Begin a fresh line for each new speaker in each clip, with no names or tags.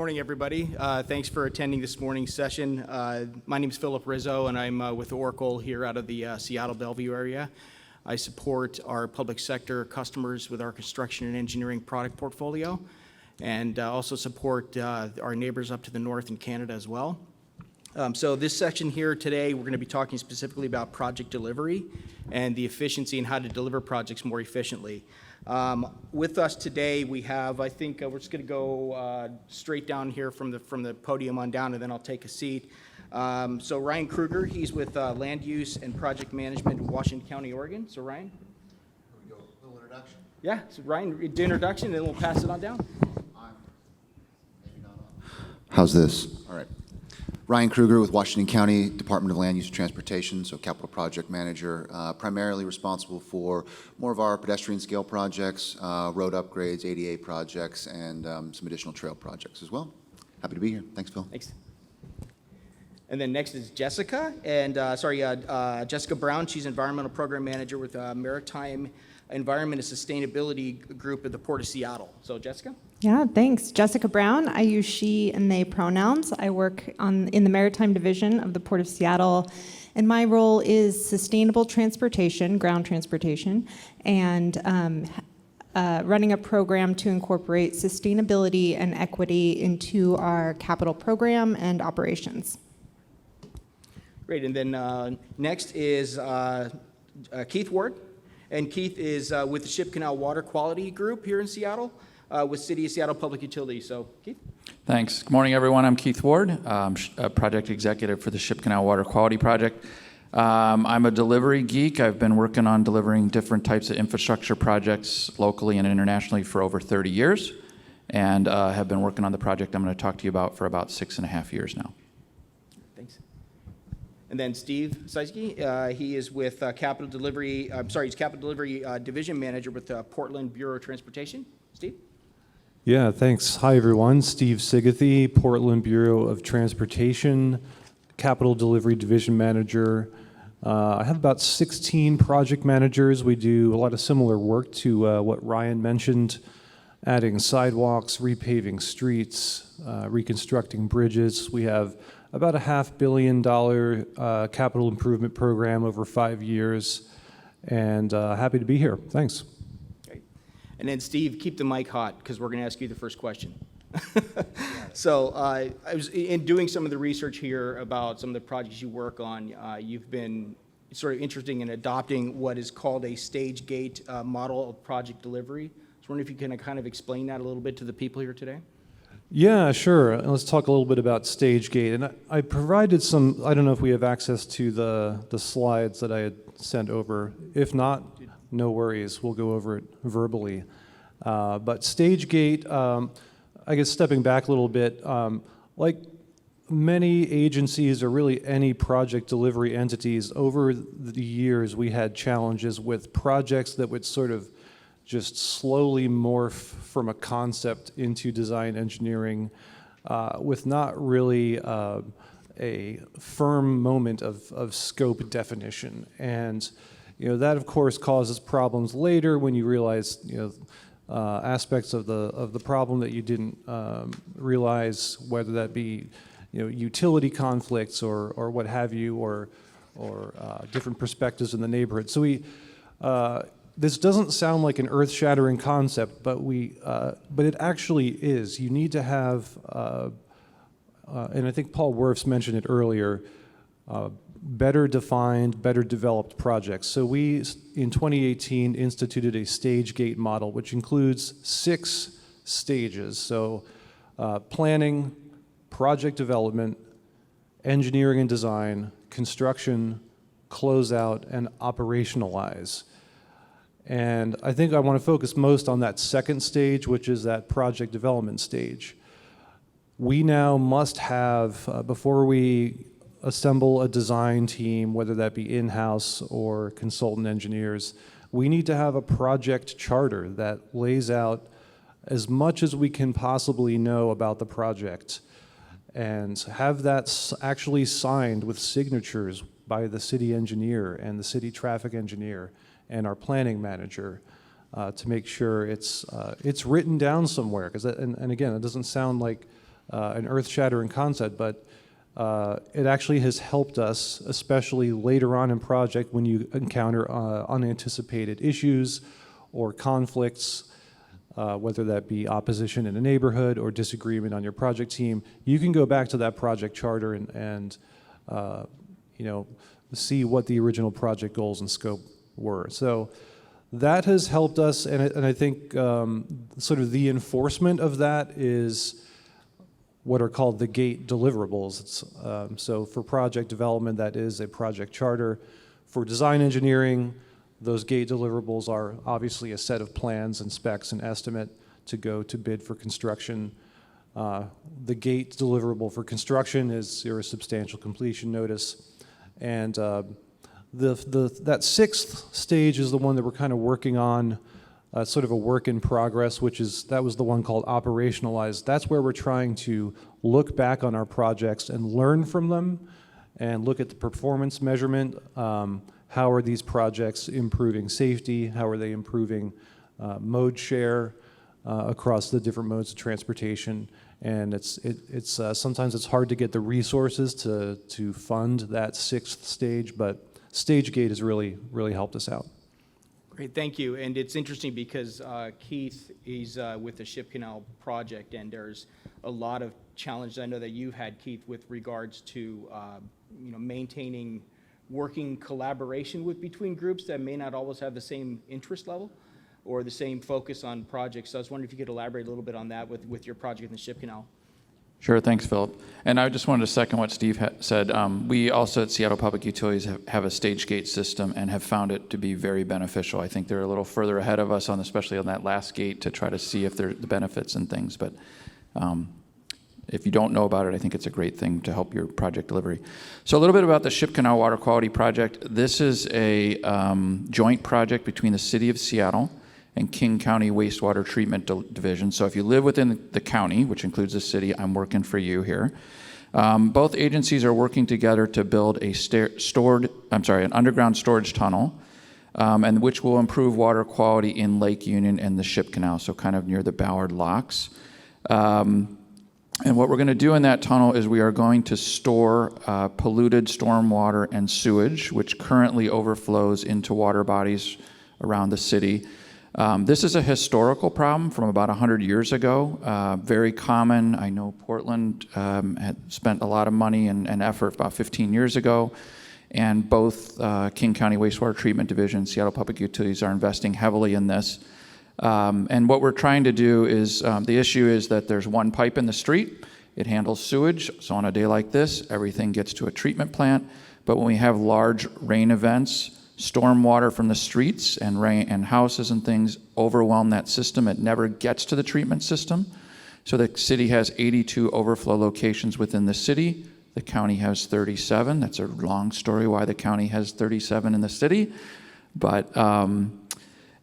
morning, everybody. Thanks for attending this morning's session. My name is Philip Rizzo, and I'm with Oracle here out of the Seattle Bellevue area. I support our public sector customers with our construction and engineering product portfolio, and also support our neighbors up to the north in Canada as well. So this section here today, we're going to be talking specifically about project delivery and the efficiency and how to deliver projects more efficiently. With us today, we have, I think we're just going to go straight down here from the podium on down, and then I'll take a seat. So Ryan Kruger, he's with Land Use and Project Management in Washington County, Oregon. So Ryan? Here
we go, a little introduction.
Yeah, so Ryan, do introduction, and then we'll pass it on down.
Maybe not on. How's this? All right. Ryan Kruger with Washington County Department of Land Use and Transportation, so capital project manager, primarily responsible for more of our pedestrian scale projects, road upgrades, ADA projects, and some additional trail projects as well. Happy to be here. Thanks, Phil.
Thanks. And then next is Jessica, and Jessica Brown. She's Environmental Program Manager with Maritime Environment and Sustainability Group at the Port of Seattle. So Jessica?
Yeah, thanks. Jessica Brown. I use she and they pronouns. I work in the Maritime Division of the Port of Seattle, and my role is sustainable transportation, ground transportation, and running a program to incorporate sustainability and equity into our capital program and operations.
Great, and then next is Keith Ward, and Keith is with the Ship Canal Water Quality Group here in Seattle, with City of Seattle Public Utilities. So, Keith?
Thanks. Good morning, everyone. I'm Keith Ward, a project executive for the Ship Canal Water Quality Project. I'm a delivery geek. I've been working on delivering different types of infrastructure projects locally and internationally for over 30 years, and have been working on the project I'm going to talk to you about for about 6.5 years now.
Thanks. And then Steve Seisky, he is with Capital Delivery. He's Capital Delivery Division Manager with Portland Bureau of Transportation. Steve?
Yeah, thanks. Hi, everyone. Steve Sigathy, Portland Bureau of Transportation, Capital Delivery Division Manager. I have about 16 project managers. We do a lot of similar work to what Ryan mentioned, adding sidewalks, repaving streets, reconstructing bridges. We have about a $500 million capital improvement program over 5 years, and happy to be here. Thanks.
And then Steve, keep the mic hot because we're going to ask you the first question. So I was in doing some of the research here about some of the projects you work on. You've been sort of interested in adopting what is called a stage gate model of project delivery. I was wondering if you can kind of explain that a little bit to the people here today.
Yeah, sure. Let's talk a little bit about stage gate. And I provided some, I don't know if we have access to the slides that I had sent over. If not, no worries, we'll go over it verbally. But stage gate, I guess stepping back a little bit, like many agencies or really any project delivery entities, over the years we had challenges with projects that would sort of just slowly morph from a concept into design engineering with not really a firm moment of scope definition. And that, of course, causes problems later when you realize, aspects of the problem that you didn't realize, whether that be, utility conflicts or what have you, or different perspectives in the neighborhood. So this doesn't sound like an earth-shattering concept, but it actually is. You need to have, and I think Paul Werfs mentioned it earlier, better defined, better developed projects. So we, in 2018, instituted a stage gate model, which includes 6 stages. So planning, project development, engineering and design, construction, closeout, and operationalize. And I think I want to focus most on that second stage, which is that project development stage. We now must have, before we assemble a design team, whether that be in-house or consultant engineers, we need to have a project charter that lays out as much as we can possibly know about the project and have that actually signed with signatures by the city engineer and the city traffic engineer and our planning manager to make sure it's written down somewhere. And again, it doesn't sound like an earth-shattering concept, but it actually has helped us, especially later on in project when you encounter unanticipated issues or conflicts, whether that be opposition in a neighborhood or disagreement on your project team. You can go back to that project charter and see what the original project goals and scope were. So that has helped us, and I think sort of the enforcement of that is what are called the GATE deliverables. So for project development, that is a project charter. For design engineering, those GATE deliverables are obviously a set of plans and specs and estimate to go to bid for construction. The GATE deliverable for construction is your substantial completion notice. And that sixth stage is the one that we're kind of working on, sort of a work in progress, that was the one called operationalize. That's where we're trying to look back on our projects and learn from them and look at the performance measurement. How are these projects improving safety? How are they improving mode share across the different modes of transportation? And sometimes it's hard to get the resources to fund that sixth stage, but Stage Gate has really helped us out.
Great, thank you. And it's interesting because Keith is with the Ship Canal project, and there's a lot of challenges I know that you've had, Keith, with regards to maintaining working collaboration between groups that may not always have the same interest level or the same focus on projects. So I was wondering if you could elaborate a little bit on that with your project in the Ship Canal.
Sure, thanks, Philip. And I just wanted to second what Steve said. We also at Seattle Public Utilities have a stage gate system and have found it to be very beneficial. I think they're a little further ahead of us especially on that last gate to try to see if there are the benefits and things. But if you don't know about it, I think it's a great thing to help your project delivery. So a little bit about the Ship Canal Water Quality Project. This is a joint project between the City of Seattle and King County Wastewater Treatment Division. So if you live within the county, which includes the city, I'm working for you here. Both agencies are working together to build an underground storage tunnel, and which will improve water quality in Lake Union and the Ship Canal, so kind of near the Ballard Locks. And what we're going to do in that tunnel is we are going to store polluted stormwater and sewage, which currently overflows into water bodies around the city. This is a historical problem from about 100 years ago, very common. I know Portland had spent a lot of money and effort about 15 years ago, and both King County Wastewater Treatment Division, Seattle Public Utilities are investing heavily in this. And what we're trying to do is, the issue is that there's one pipe in the street. It handles sewage, so on a day like this, everything gets to a treatment plant. But when we have large rain events, stormwater from the streets and rain and houses and things overwhelm that system. It never gets to the treatment system. So the city has 82 overflow locations within the city. The county has 37. That's a long story why the county has 37 in the city. But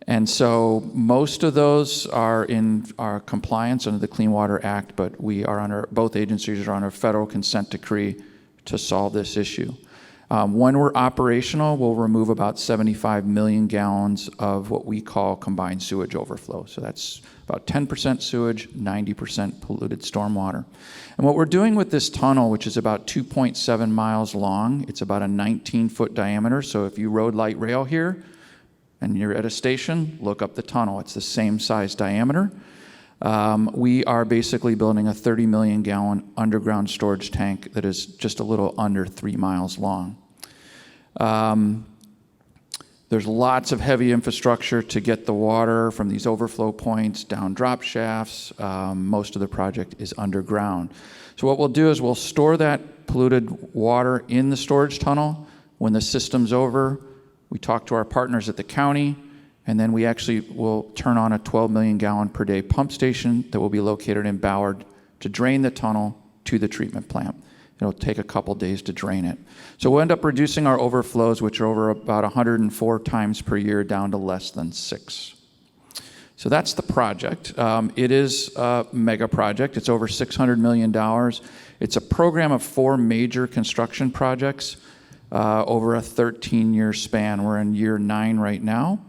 and so most of those are in our compliance under the Clean Water Act, but both agencies are on a federal consent decree to solve this issue. When we're operational, we'll remove about 75 million gallons of what we call combined sewage overflow. So that's about 10% sewage, 90% polluted stormwater. And what we're doing with this tunnel, which is about 2.7 miles long, it's about a 19-foot diameter. So if you rode light rail here and you're at a station, look up the tunnel. It's the same size diameter. We are basically building a 30 million gallon underground storage tank that is just a little under 3 miles long. There's lots of heavy infrastructure to get the water from these overflow points down drop shafts. Most of the project is underground. So what we'll do is we'll store that polluted water in the storage tunnel. When the system's over, we talk to our partners at the county, and then we actually will turn on a 12 million gallon per day pump station that will be located in Ballard to drain the tunnel to the treatment plant. It'll take a couple days to drain it. So we'll end up reducing our overflows, which are over about 104 times per year, down to less than 6. So that's the project. It is a mega project. It's over $600 million. It's a program of 4 major construction projects over a 13-year span. We're in year 9 right now.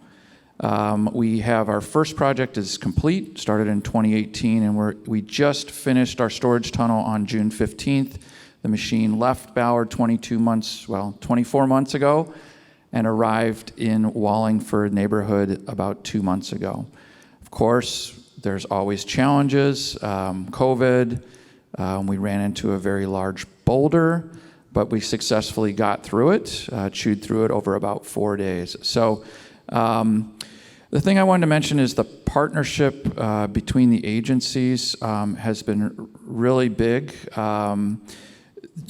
We have our first project is complete, started in 2018, and we just finished our storage tunnel on June 15th. The machine left Ballard 24 months ago, and arrived in Wallingford neighborhood about 2 months ago. Of course, there's always challenges. COVID, we ran into a very large boulder, but we successfully got through it, chewed through it over about 4 days. So the thing I wanted to mention is the partnership between the agencies has been really big.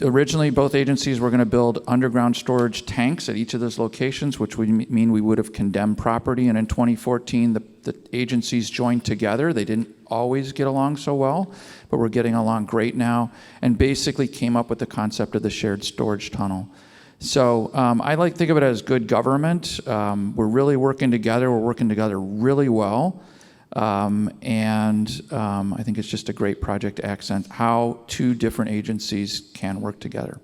Originally, both agencies were going to build underground storage tanks at each of those locations, which would mean we would have condemned property. And in 2014, the agencies joined together. They didn't always get along so well, but we're getting along great now, and basically came up with the concept of the shared storage tunnel. So I like to think of it as good government. We're really working together. We're working together really well. I think it's just a great project to accent how two different agencies can work together.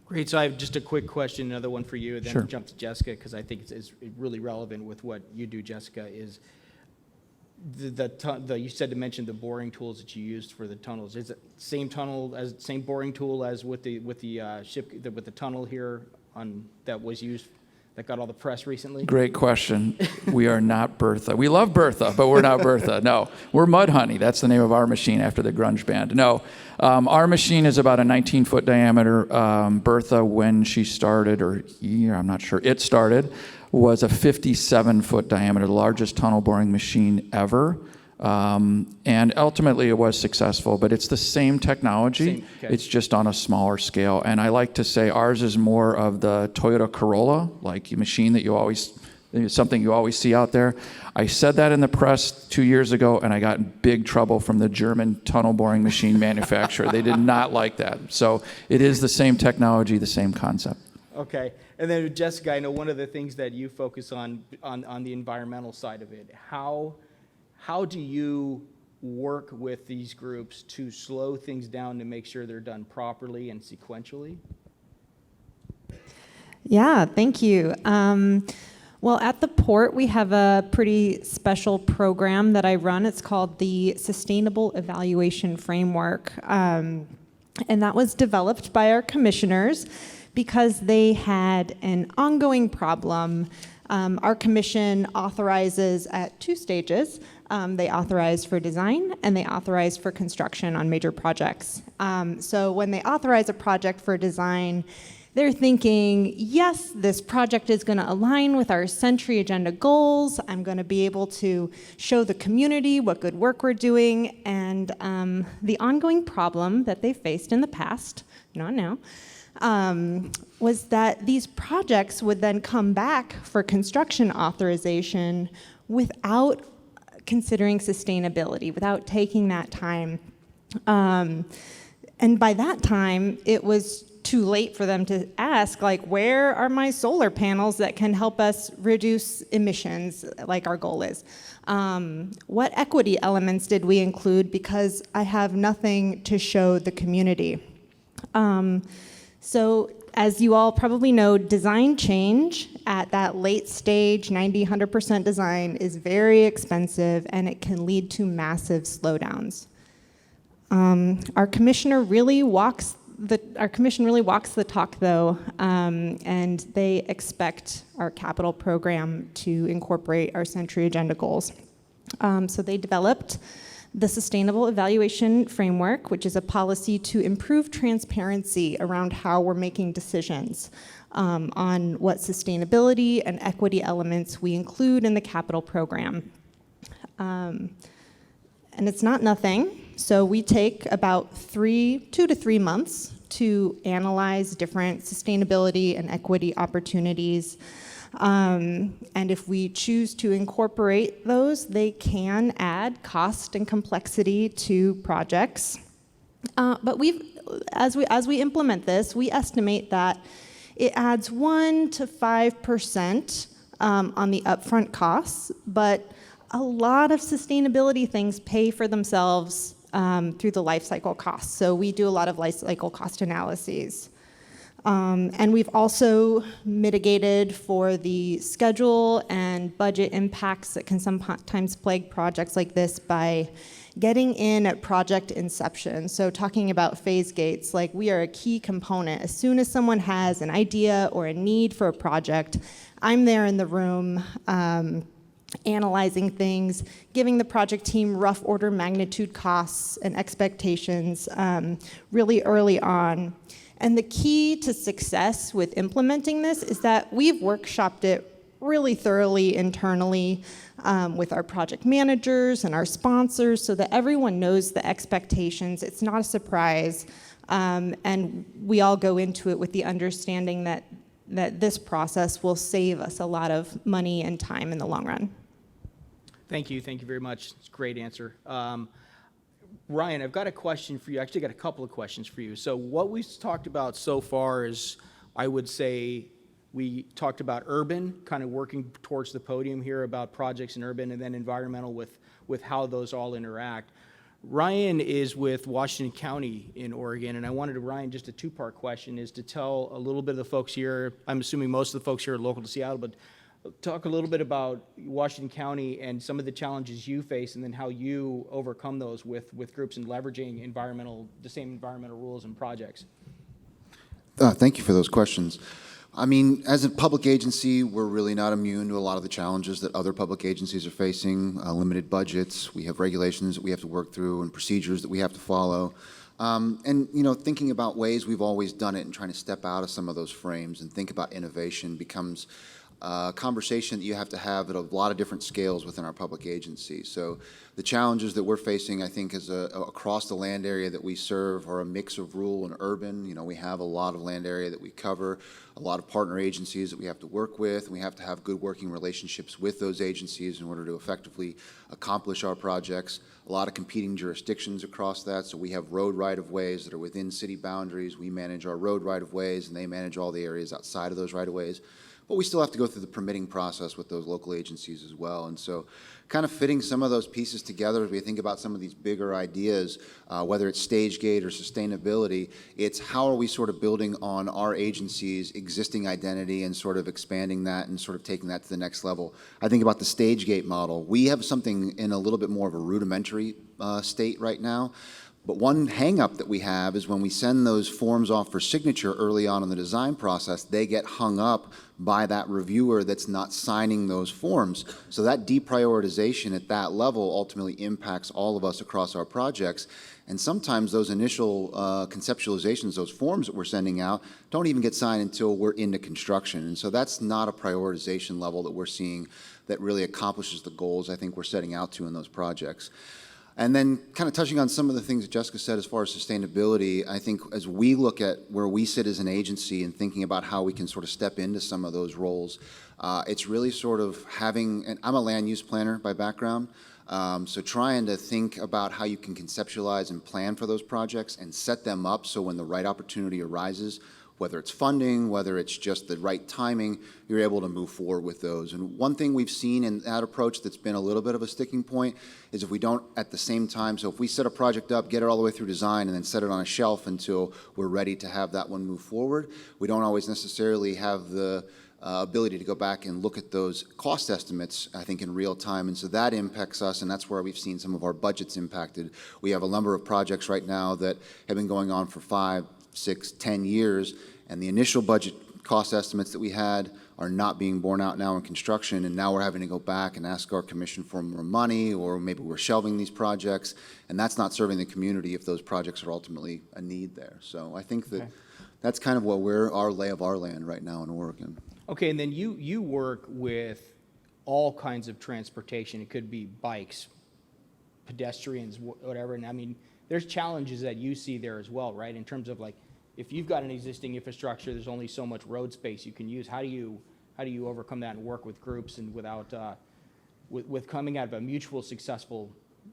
Great. So I have just a quick question, another one for you, and then
Sure.
jump to Jessica, because I think it's really relevant with what you do, Jessica, is you said to mention the boring tools that you used for the tunnels. Is it same boring tool as with the tunnel here that was used, that got all the press recently?
Great question. We are not Bertha. We love Bertha, but we're not Bertha. No, we're Mud Honey. That's the name of our machine after the grunge band. No, our machine is about a 19-foot diameter. Bertha, when she started, I'm not sure, it started, was a 57-foot diameter, the largest tunnel boring machine ever. And ultimately it was successful, but it's the same technology.
Okay.
It's just on a smaller scale. And I like to say ours is more of the Toyota Corolla, like a machine that something you always see out there. I said that in the press 2 years ago, and I got in big trouble from the German tunnel boring machine manufacturer. They did not like that. So it is the same technology, the same concept.
Okay. And then Jessica, I know one of the things that you focus on the environmental side of it. How do you work with these groups to slow things down to make sure they're done properly and sequentially?
Yeah, thank you. Well, at the port, we have a pretty special program that I run. It's called the Sustainable Evaluation Framework. And that was developed by our commissioners because they had an ongoing problem. Our commission authorizes at 2 stages. They authorize for design and they authorize for construction on major projects. So when they authorize a project for design, they're thinking, yes, this project is going to align with our Century Agenda goals. I'm going to be able to show the community what good work we're doing. And the ongoing problem that they faced in the past, not now, was that these projects would then come back for construction authorization without considering sustainability, without taking that time. And by that time, it was too late for them to ask, like, where are my solar panels that can help us reduce emissions, like our goal is? What equity elements did we include? Because I have nothing to show the community. So as you all probably know, design change at that late stage, 90, 100% design is very expensive and it can lead to massive slowdowns. Our commission really walks the talk though, and they expect our capital program to incorporate our Century Agenda goals. So they developed the Sustainable Evaluation Framework, which is a policy to improve transparency around how we're making decisions on what sustainability and equity elements we include in the capital program. And it's not nothing. So we take about 2 to 3 months to analyze different sustainability and equity opportunities. And if we choose to incorporate those, they can add cost and complexity to projects. But as we implement this, we estimate that it adds 1 to 5% on the upfront costs, but a lot of sustainability things pay for themselves through the life cycle costs. So we do a lot of life cycle cost analyses. And we've also mitigated for the schedule and budget impacts that can sometimes plague projects like this by getting in at project inception. So talking about phase gates, like we are a key component. As soon as someone has an idea or a need for a project, I'm there in the room analyzing things, giving the project team rough order magnitude costs and expectations really early on. And the key to success with implementing this is that we've workshopped it really thoroughly internally with our project managers and our sponsors so that everyone knows the expectations. It's not a surprise. And we all go into it with the understanding that this process will save us a lot of money and time in the long run.
Thank you very much. It's a great answer. Ryan, I've got a question for you. Actually, got a couple of questions for you. So what we've talked about so far is, I would say, we talked about urban, kind of working towards the podium here about projects in urban, and then environmental with how those all interact. Ryan is with Washington County in Oregon, and I wanted to, Ryan, just a two-part question, is to tell a little bit of the folks here, I'm assuming most of the folks here are local to Seattle, but talk a little bit about Washington County and some of the challenges you face, and then how you overcome those with groups and leveraging the same environmental rules and projects.
Thank you for those questions. I mean, as a public agency, we're really not immune to a lot of the challenges that other public agencies are facing. Limited budgets, we have regulations that we have to work through and procedures that we have to follow. And, you know, thinking about ways we've always done it and trying to step out of some of those frames and think about innovation becomes a conversation that you have to have at a lot of different scales within our public agency. So the challenges that we're facing, I think, is across the land area that we serve are a mix of rural and urban. You know, we have a lot of land area that we cover, a lot of partner agencies that we have to work with, and we have to have good working relationships with those agencies in order to effectively accomplish our projects. A lot of competing jurisdictions across that, so we have road right-of-ways that are within city boundaries. We manage our road right-of-ways, and they manage all the areas outside of those right-of-ways. But we still have to go through the permitting process with those local agencies as well. And so kind of fitting some of those pieces together as we think about some of these bigger ideas, whether it's stage gate or sustainability, it's how are we sort of building on our agency's existing identity and sort of expanding that and sort of taking that to the next level. I think about the stage gate model. We have something in a little bit more of a rudimentary state right now. But one hang-up that we have is when we send those forms off for signature early on in the design process, they get hung up by that reviewer that's not signing those forms. So that deprioritization at that level ultimately impacts all of us across our projects. And sometimes those initial conceptualizations, those forms that we're sending out, don't even get signed until we're into construction. And so that's not a prioritization level that we're seeing that really accomplishes the goals I think we're setting out to in those projects. And then kind of touching on some of the things that Jessica said as far as sustainability, I think as we look at where we sit as an agency and thinking about how we can sort of step into some of those roles, it's really sort of having, and I'm a land use planner by background, so trying to think about how you can conceptualize and plan for those projects and set them up so when the right opportunity arises, whether it's funding, whether it's just the right timing, you're able to move forward with those. And one thing we've seen in that approach that's been a little bit of a sticking point is if we don't at the same time, so if we set a project up, get it all the way through design, and then set it on a shelf until we're ready to have that one move forward, we don't always necessarily have the ability to go back and look at those cost estimates, I think, in real time. And so that impacts us, and that's where we've seen some of our budgets impacted. We have a number of projects right now that have been going on for 5, 6, 10 years, and the initial budget cost estimates that we had are not being borne out now in construction, and now we're having to go back and ask our commission for more money, or maybe we're shelving these projects, and that's not serving the community if those projects are ultimately a need there. So I think that that's kind of what our lay of our land right now in Oregon.
Okay, and then you work with all kinds of transportation. It could be bikes, pedestrians, whatever, and I mean, there's challenges that you see there as well, right? In terms of like, if you've got an existing infrastructure, there's only so much road space you can use. How do you overcome that and work with groups and without with coming out of a mutual successful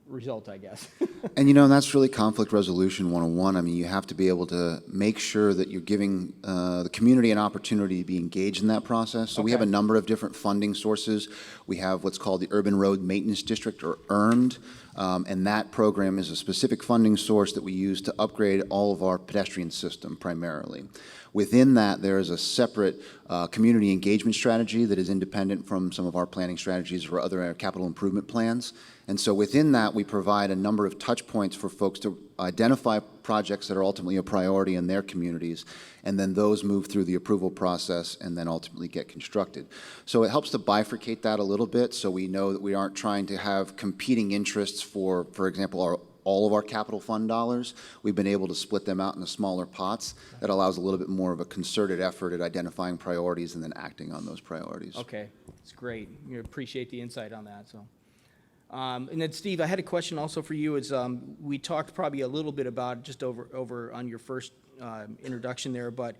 result, I guess?
And you know, that's really conflict resolution 101. I mean, you have to be able to make sure that you're giving the community an opportunity to be engaged in that process. So we have a number of different funding sources. We have what's called the Urban Road Maintenance District, or ERMD. And that program is a specific funding source that we use to upgrade all of our pedestrian system primarily. Within that, there is a separate community engagement strategy that is independent from some of our planning strategies or other capital improvement plans. And so within that, we provide a number of touch points for folks to identify projects that are ultimately a priority in their communities, and then those move through the approval process and then ultimately get constructed. So it helps to bifurcate that a little bit so we know that we aren't trying to have competing interests for example, all of our capital fund dollars. We've been able to split them out into smaller pots. That allows a little bit more of a concerted effort at identifying priorities and then acting on those priorities.
Okay, that's great. You appreciate the insight on that, so. And then, Steve, I had a question also for you. We talked probably a little bit about, just over on your first introduction there, but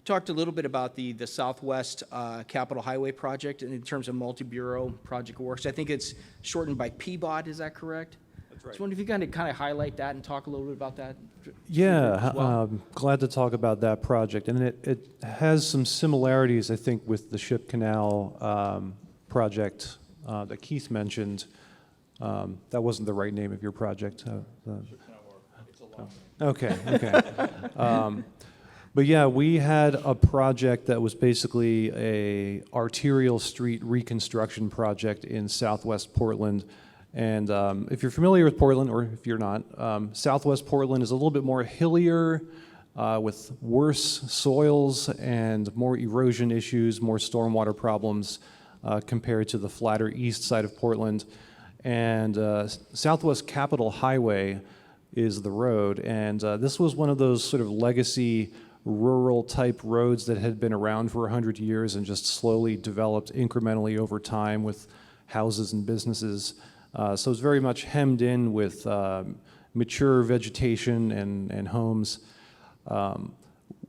talked a little bit about the Southwest Capitol Highway project in terms of multi-bureau project works. I think it's shortened by PBOT, is that correct? That's right. So I wonder if you kind of highlight that and talk a little bit about that.
Yeah,
as well.
glad to talk about that project. And it has some similarities, I think, with the Ship Canal project that Keith mentioned. That wasn't the right name of your project. Okay. But yeah, we had a project that was basically a arterial street reconstruction project in Southwest Portland. And if you're familiar with Portland, or if you're not, Southwest Portland is a little bit more hillier, with worse soils and more erosion issues, more stormwater problems compared to the flatter east side of Portland. And Southwest Capitol Highway is the road, and this was one of those sort of legacy rural type roads that had been around for 100 years and just slowly developed incrementally over time with houses and businesses. So it's very much hemmed in with mature vegetation and homes.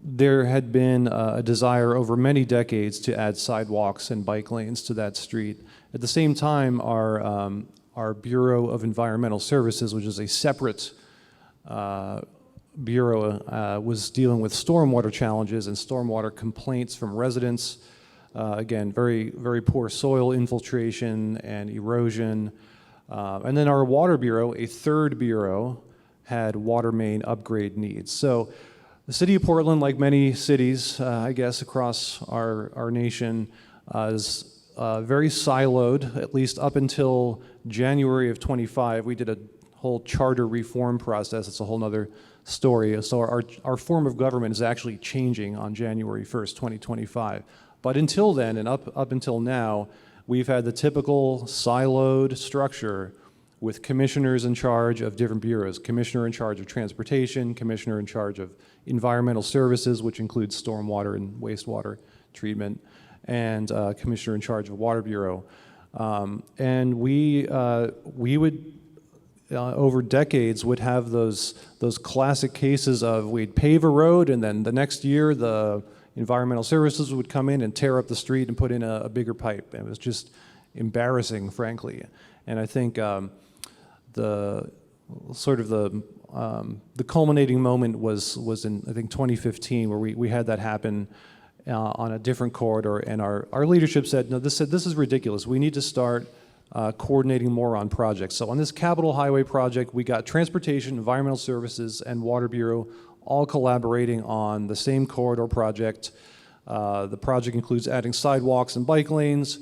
There had been a desire over many decades to add sidewalks and bike lanes to that street. At the same time, our Bureau of Environmental Services, which is a separate bureau, was dealing with stormwater challenges and stormwater complaints from residents. Again, very, very poor soil infiltration and erosion. And then our Water Bureau, a third bureau, had water main upgrade needs. So the city of Portland, like many cities, I guess, across our nation, is very siloed, at least up until January of 25. We did a whole charter reform process. It's a whole other story. So our form of government is actually changing on January 1st, 2025. But until then, and up until now, we've had the typical siloed structure with commissioners in charge of different bureaus. Commissioner in charge of transportation, commissioner in charge of environmental services, which includes stormwater and wastewater treatment, and commissioner in charge of Water Bureau. And we would, over decades, would have those classic cases of we'd pave a road, and then the next year the environmental services would come in and tear up the street and put in a bigger pipe. It was just embarrassing, frankly. And I think the culminating moment was in, I think, 2015, where we had that happen on a different corridor, and our leadership said, no, this is ridiculous. We need to start coordinating more on projects. So on this Capitol Highway project, we got Transportation, Environmental Services, and Water Bureau all collaborating on the same corridor project. The project includes adding sidewalks and bike lanes,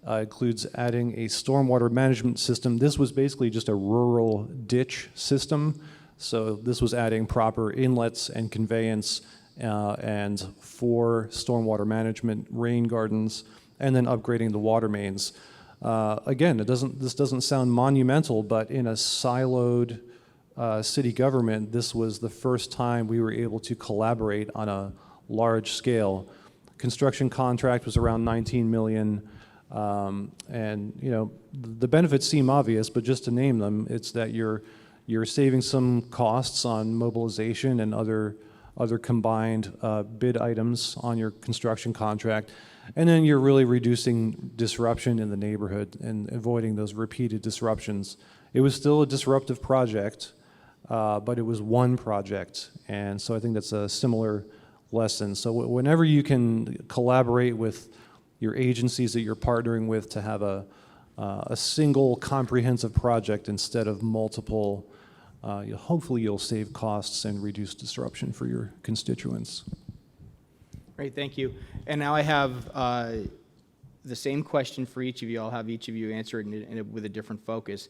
includes adding a stormwater management system. This was basically just a rural ditch system. So this was adding proper inlets and conveyance and 4 stormwater management rain gardens, and then upgrading the water mains. Again, this doesn't sound monumental, but in a siloed city government, this was the first time we were able to collaborate on a large scale. Construction contract was around $19 million, and the benefits seem obvious, but just to name them, it's that you're saving some costs on mobilization and other combined bid items on your construction contract, and then you're really reducing disruption in the neighborhood and avoiding those repeated disruptions. It was still a disruptive project, but it was one project, and so I think that's a similar lesson. So whenever you can collaborate with your agencies that you're partnering with to have a a single comprehensive project instead of multiple. Hopefully you'll save costs and reduce disruption for your constituents.
Great, thank you. And now I have the same question for each of you. I'll have each of you answer it with a different focus.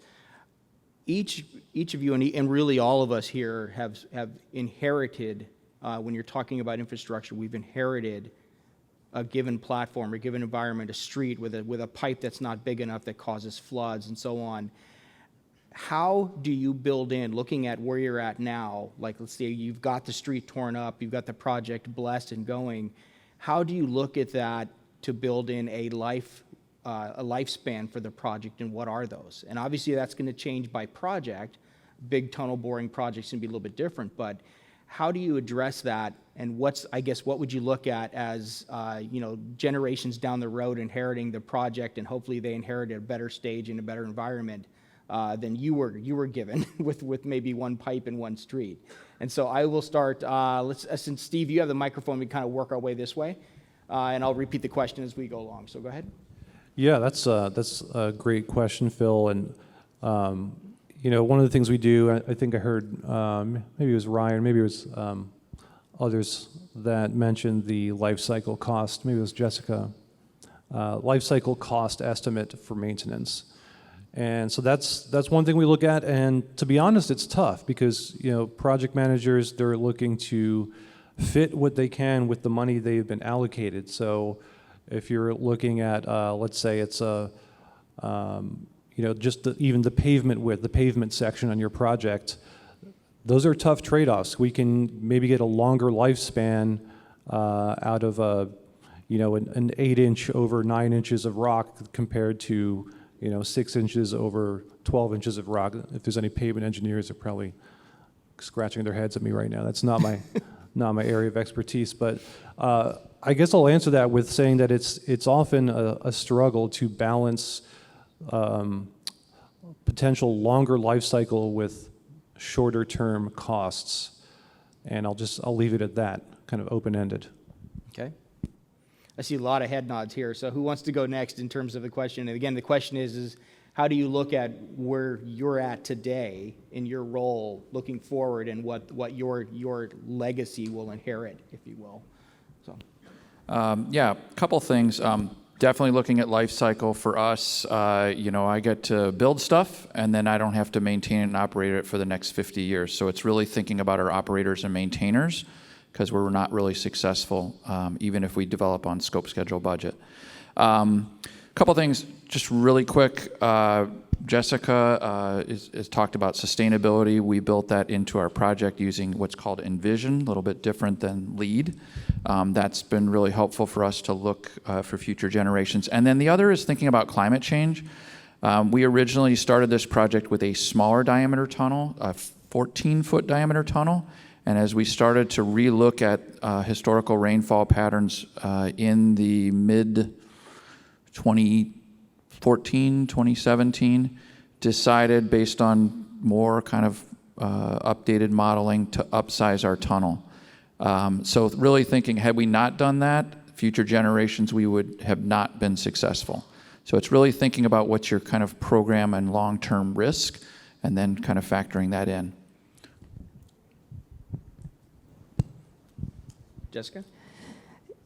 Each of you, and really all of us here, have inherited, when you're talking about infrastructure, we've inherited a given platform, a given environment, a street with a pipe that's not big enough that causes floods and so on. How do you build in, looking at where you're at now, like let's say you've got the street torn up, you've got the project blessed and going, how do you look at that to build in a lifespan for the project, and what are those? And obviously that's going to change by project. Big tunnel boring projects can be a little bit different, but how do you address that? And what would you look at as generations down the road inheriting the project, and hopefully they inherited a better stage and a better environment than you were given with maybe one pipe and one street. And so I will start. Since Steve, you have the microphone, we kind of work our way this way, and I'll repeat the question as we go along. So go ahead.
Yeah, that's a great question, Phil. And one of the things we do, I think I heard maybe it was Ryan, maybe it was others that mentioned the life cycle cost. Maybe it was Jessica. Life cycle cost estimate for maintenance. And so that's one thing we look at, and to be honest, it's tough because project managers, they're looking to fit what they can with the money they've been allocated. So if you're looking at, let's say it's even the pavement width, the pavement section on your project, those are tough trade-offs. We can maybe get a longer lifespan out of an 8-inch over 9 inches of rock compared to 6 inches over 12 inches of rock. If there's any pavement engineers, they're probably scratching their heads at me right now. That's not my area of expertise. But I guess I'll answer that with saying that it's often a struggle to balance potential longer life cycle with shorter term costs. And I'll leave it at that, kind of open-ended.
Okay. I see a lot of head nods here. So who wants to go next in terms of the question? And again, the question is how do you look at where you're at today in your role looking forward, and what your legacy will inherit, if you will? So.
A couple things. Definitely looking at life cycle for us. I get to build stuff, and then I don't have to maintain it and operate it for the next 50 years. So it's really thinking about our operators and maintainers, because we're not really successful, even if we develop on scope, schedule, budget. Couple things, just really quick. Jessica has talked about sustainability. We built that into our project using what's called Envision, a little bit different than LEAD. That's been really helpful for us to look for future generations. And then the other is thinking about climate change. We originally started this project with a smaller diameter tunnel, a 14-foot diameter tunnel. And as we started to relook at historical rainfall patterns in the mid-2014, 2017, decided based on more kind of updated modeling to upsize our tunnel. So really thinking, had we not done that, future generations, we would have not been successful. So it's really thinking about what's your kind of program and long-term risk, and then kind of factoring that in.
Jessica?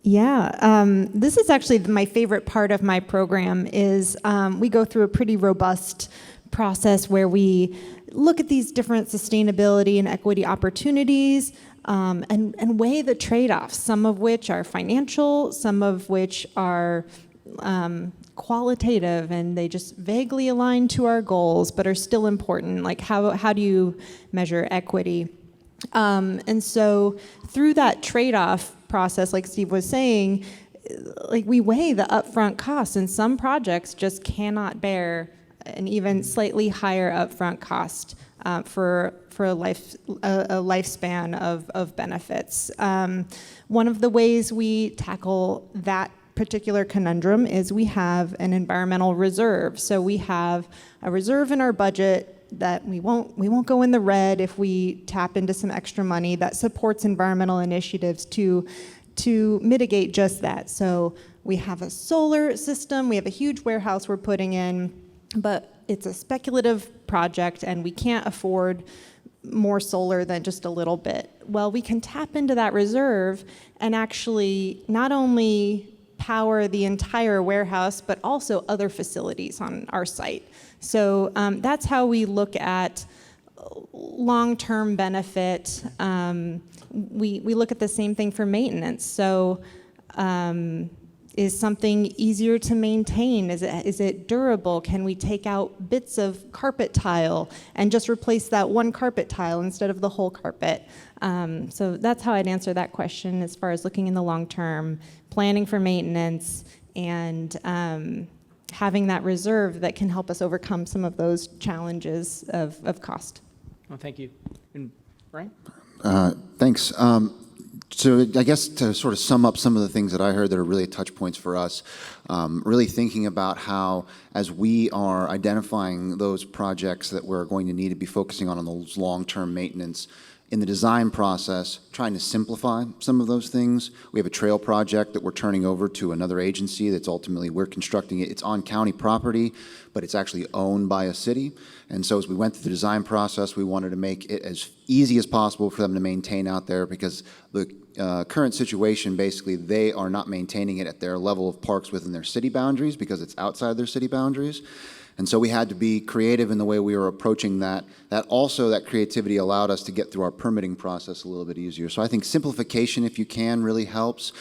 Yeah, this is actually my favorite part of my program is we go through a pretty robust process where we look at these different sustainability and equity opportunities and weigh the trade-offs, some of which are financial, some of which are qualitative, and they just vaguely align to our goals but are still important. Like how do you measure equity? And so through that trade-off process, like Steve was saying, like we weigh the upfront costs, and some projects just cannot bear an even slightly higher upfront cost for a lifespan of benefits. One of the ways we tackle that particular conundrum is we have an environmental reserve. So we have a reserve in our budget that we won't go in the red if we tap into some extra money that supports environmental initiatives to mitigate just that. So we have a solar system, we have a huge warehouse we're putting in, but it's a speculative project and we can't afford more solar than just a little bit. Well, we can tap into that reserve and actually not only power the entire warehouse, but also other facilities on our site. So that's how we look at long-term benefit. We look at the same thing for maintenance. So is something easier to maintain? Is it durable? Can we take out bits of carpet tile and just replace that one carpet tile instead of the whole carpet? So that's how I'd answer that question as far as looking in the long term, planning for maintenance, and having that reserve that can help us overcome some of those challenges of cost.
Well, thank you. And Brian?
Thanks. So I guess to sort of sum up some of the things that I heard that are really touch points for us, really thinking about how as we are identifying those projects that we're going to need to be focusing on those long-term maintenance, in the design process, trying to simplify some of those things. We have a trail project that we're turning over to another agency that's ultimately, we're constructing it. It's on county property, but it's actually owned by a city. And so as we went through the design process, we wanted to make it as easy as possible for them to maintain out there, because the current situation, basically, they are not maintaining it at their level of parks within their city boundaries because it's outside their city boundaries. And so we had to be creative in the way we were approaching that. That creativity allowed us to get through our permitting process a little bit easier. So I think simplification, if you can, really helps.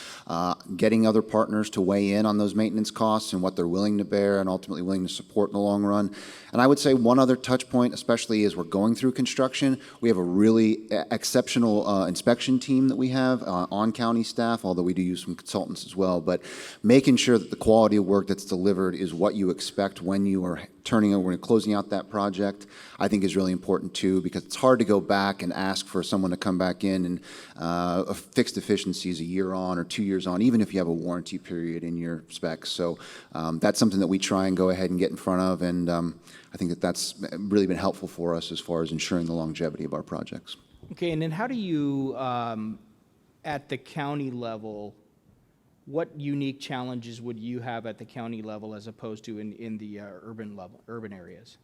Getting other partners to weigh in on those maintenance costs and what they're willing to bear and ultimately willing to support in the long run. And I would say one other touch point, especially as we're going through construction, we have a really exceptional inspection team that we have on county staff, although we do use some consultants as well. But making sure that the quality of work that's delivered is what you expect when you are turning over and closing out that project, I think is really important too, because it's hard to go back and ask for someone to come back in and fix deficiencies a year on or 2 years on, even if you have a warranty period in your specs. So that's something that we try and go ahead and get in front of, and I think that that's really been helpful for us as far as ensuring the longevity of our projects.
Okay, and then how do you, at the county level, what unique challenges would you have at the county level as opposed to in the urban areas?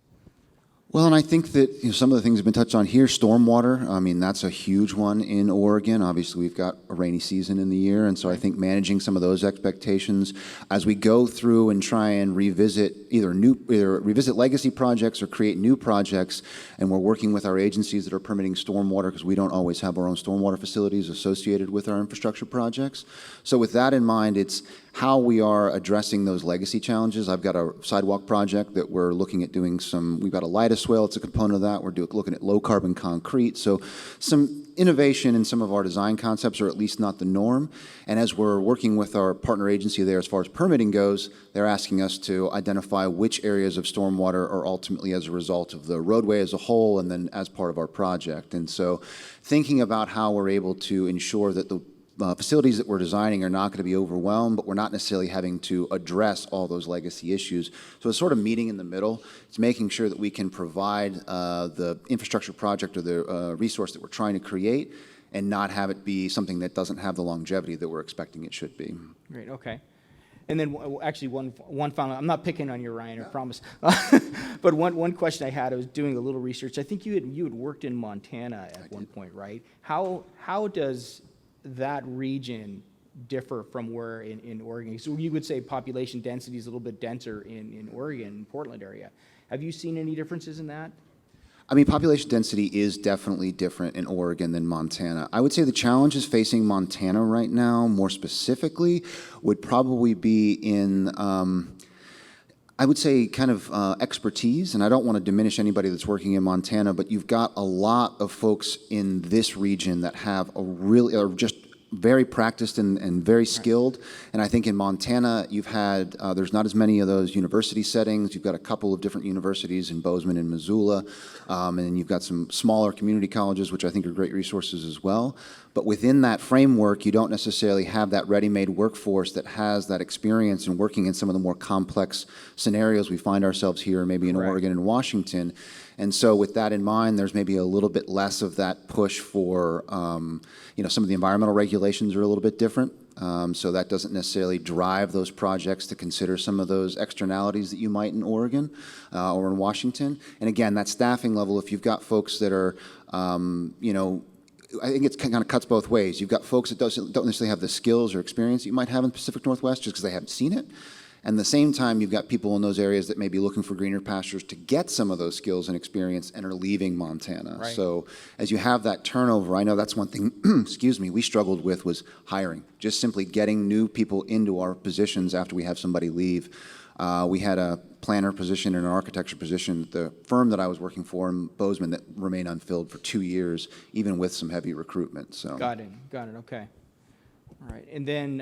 Well, and I think that some of the things have been touched on here. Stormwater, I mean, that's a huge one in Oregon. Obviously, we've got a rainy season in the year, and so I think managing some of those expectations as we go through and try and revisit either revisit legacy projects or create new projects, and we're working with our agencies that are permitting stormwater because we don't always have our own stormwater facilities associated with our infrastructure projects. So with that in mind, it's how we are addressing those legacy challenges. I've got a sidewalk project that we're looking at doing we've got a light swale, it's a component of that. We're looking at low carbon concrete. So some innovation in some of our design concepts are at least not the norm. And as we're working with our partner agency there as far as permitting goes, they're asking us to identify which areas of stormwater are ultimately as a result of the roadway as a whole and then as part of our project. And so thinking about how we're able to ensure that the facilities that we're designing are not going to be overwhelmed, but we're not necessarily having to address all those legacy issues. So it's sort of meeting in the middle. It's making sure that we can provide the infrastructure project or the resource that we're trying to create and not have it be something that doesn't have the longevity that we're expecting it should be.
Great, okay. And then actually one final, I'm not picking on you, Ryan, I promise. But one question I had, I was doing a little research. I think you had worked in Montana at one point, right? How does that region differ from where in Oregon? So you would say population density is a little bit denser in Oregon, Portland area. Have you seen any differences in that?
I mean, population density is definitely different in Oregon than Montana. I would say the challenges facing Montana right now, more specifically, would probably be in I would say kind of expertise, and I don't want to diminish anybody that's working in Montana, but you've got a lot of folks in this region that have are just very practiced and very skilled. And I think in Montana, you've had, there's not as many of those university settings. You've got a couple of different universities in Bozeman and Missoula, and then you've got some smaller community colleges, which I think are great resources as well. But within that framework, you don't necessarily have that ready-made workforce that has that experience in working in some of the more complex scenarios we find ourselves here, maybe in Oregon and Washington. And so with that in mind, there's maybe a little bit less of that push for, some of the environmental regulations are a little bit different. So that doesn't necessarily drive those projects to consider some of those externalities that you might in Oregon or in Washington. And again, that staffing level, if you've got folks that are, I think it kind of cuts both ways. You've got folks that don't necessarily have the skills or experience that you might have in the Pacific Northwest just because they haven't seen it. And at the same time, you've got people in those areas that may be looking for greener pastures to get some of those skills and experience and are leaving Montana.
Right.
So as you have that turnover, I know that's one thing, excuse me, we struggled with was hiring, just simply getting new people into our positions after we have somebody leave. We had a planner position and an architecture position, the firm that I was working for in Bozeman, that remained unfilled for 2 years, even with some heavy recruitment. So
Got it, okay. All right, and then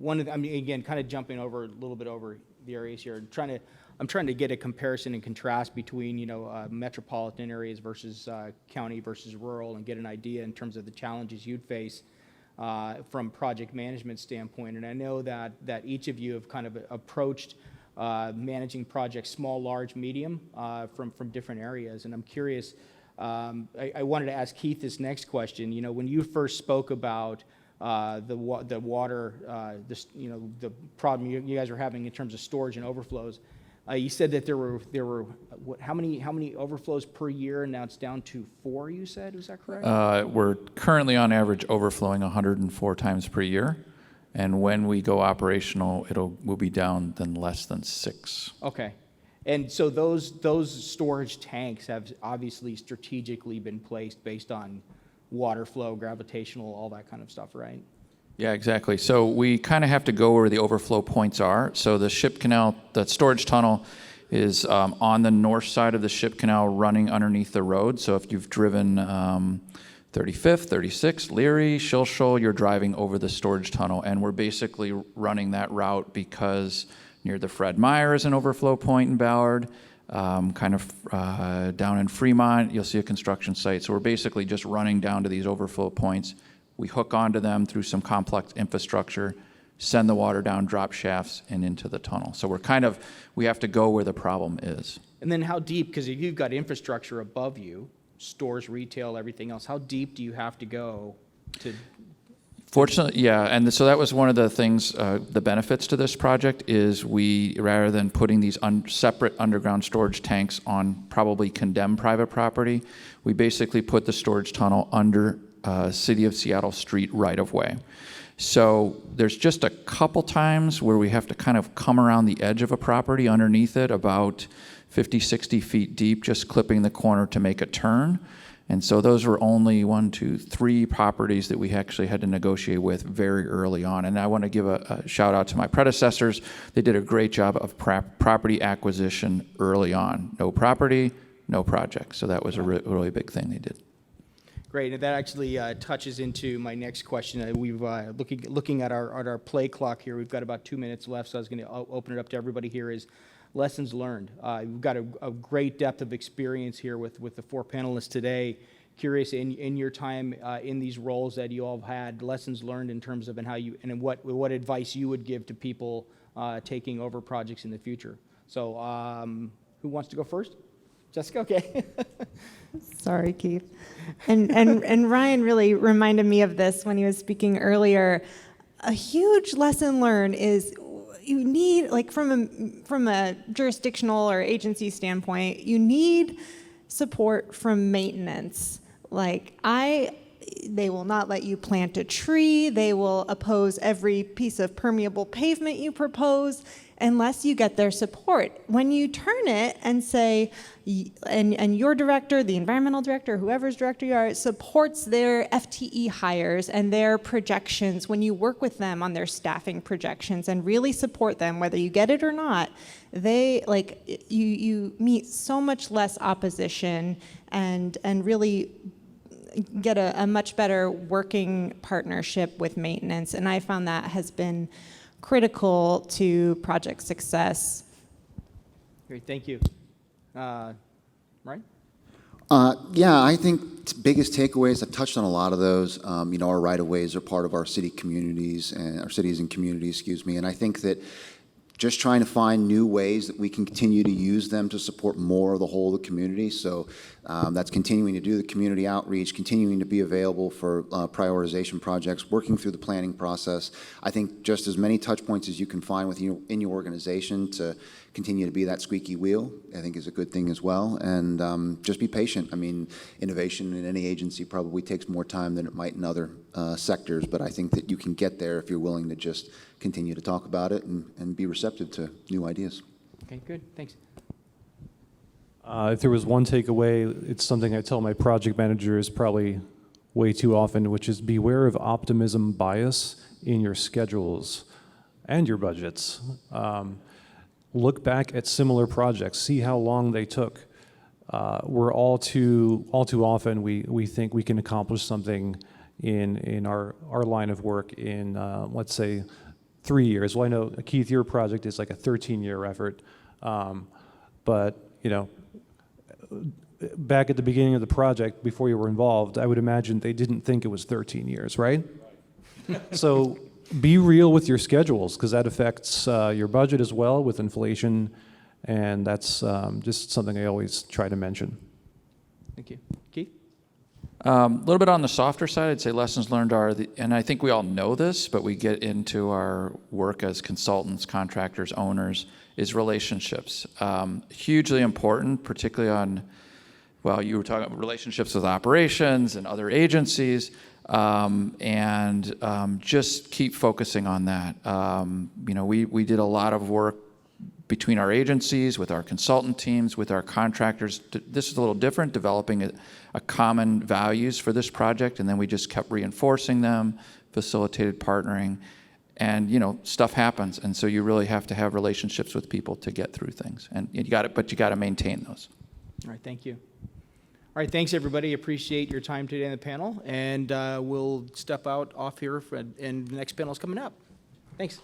again, kind of jumping over a little bit over the areas here, I'm trying to get a comparison and contrast between, metropolitan areas versus county versus rural, and get an idea in terms of the challenges you'd face from project management standpoint. And I know that each of you have kind of approached managing projects, small, large, medium, from different areas. And I'm curious, I wanted to ask Keith this next question. When you first spoke about the water, the problem you guys are having in terms of storage and overflows, you said that there were how many overflows per year, and now it's down to 4. You said, is that correct?
We're currently on average overflowing 104 times per year, and when we go operational, we'll be down than less than 6.
Okay, and so those storage tanks have obviously strategically been placed based on water flow, gravitational, all that kind of stuff, right?
Yeah, exactly. So we kind of have to go where the overflow points are. So the ship canal, that storage tunnel is on the north side of the ship canal running underneath the road. So if you've driven 35th, 36th, Leary, Shilshole, you're driving over the storage tunnel. And we're basically running that route because near the Fred Meyer is an overflow point in Ballard. Down in Fremont, you'll see a construction site. So we're basically just running down to these overflow points. We hook onto them through some complex infrastructure, send the water down drop shafts and into the tunnel. So we have to go where the problem is.
And then how deep, because if you've got infrastructure above you, stores, retail, everything else, how deep do you have to go to?
Fortunately, yeah, and so that was one of the things, the benefits to this project is rather than putting these separate underground storage tanks on probably condemned private property, we basically put the storage tunnel under City of Seattle street right-of-way. So there's just a couple times where we have to kind of come around the edge of a property underneath it, about 50, 60 feet deep, just clipping the corner to make a turn. And so those were only 3 properties that we actually had to negotiate with very early on. And I want to give a shout out to my predecessors. They did a great job of property acquisition early on. No property, no project. So that was a really big thing they did.
Great, and that actually touches into my next question. We've looking at our play clock here. We've got about 2 minutes left, so I was going to open it up to everybody here. Is lessons learned. We've got a great depth of experience here with the 4 panelists today. Curious in your time in these roles that you all have had, lessons learned in terms of what advice you would give to people taking over projects in the future. So who wants to go first? Jessica, okay.
Sorry, Keith. And Ryan really reminded me of this when he was speaking earlier. A huge lesson learned is you need, like from a jurisdictional or agency standpoint, you need support from maintenance. They will not let you plant a tree. They will oppose every piece of permeable pavement you propose unless you get their support. When you turn it and say, and your director, the environmental director, whoever's director you are, supports their FTE hires and their projections, when you work with them on their staffing projections and really support them, whether you get it or not, you meet so much less opposition and really get a much better working partnership with maintenance. And I found that has been critical to project success.
Great, thank you. Right?
Yeah, I think biggest takeaways, I've touched on a lot of those. Our right-of-ways are part of our city communities and our cities and communities, and I think that just trying to find new ways that we can continue to use them to support more of the whole of the community. So that's continuing to do the community outreach, continuing to be available for prioritization projects, working through the planning process. I think just as many touch points as you can find in your organization to continue to be that squeaky wheel, I think is a good thing as well. And just be patient. I mean, innovation in any agency probably takes more time than it might in other sectors, but I think that you can get there if you're willing to just continue to talk about it and be receptive to new ideas.
Okay, good, thanks.
If there was one takeaway, it's something I tell my project managers probably way too often, which is beware of optimism bias in your schedules and your budgets. Look back at similar projects, see how long they took. We're all too often we think we can accomplish something in our line of work in let's say 3 years. Well, I know Keith, your project is like a 13-year effort, but you know, back at the beginning of the project, before you were involved, I would imagine they didn't think it was 13 years, right? So be real with your schedules, because that affects your budget as well with inflation, and that's just something I always try to mention.
Thank you. Keith?
A little bit on the softer side, I'd say lessons learned are, and I think we all know this, but we get into our work as consultants, contractors, owners, is relationships. Hugely important, particularly on, well, you were talking about relationships with operations and other agencies, and just keep focusing on that. You know, we did a lot of work between our agencies, with our consultant teams, with our contractors. This is a little different, developing a common values for this project, and then we just kept reinforcing them, facilitated partnering, and you know, stuff happens, and so you really have to have relationships with people to get through things, and you got to maintain those.
All right, thank you. All right, thanks everybody. Appreciate your time today on the panel, and we'll step out off here, and the next panel is coming up. Thanks.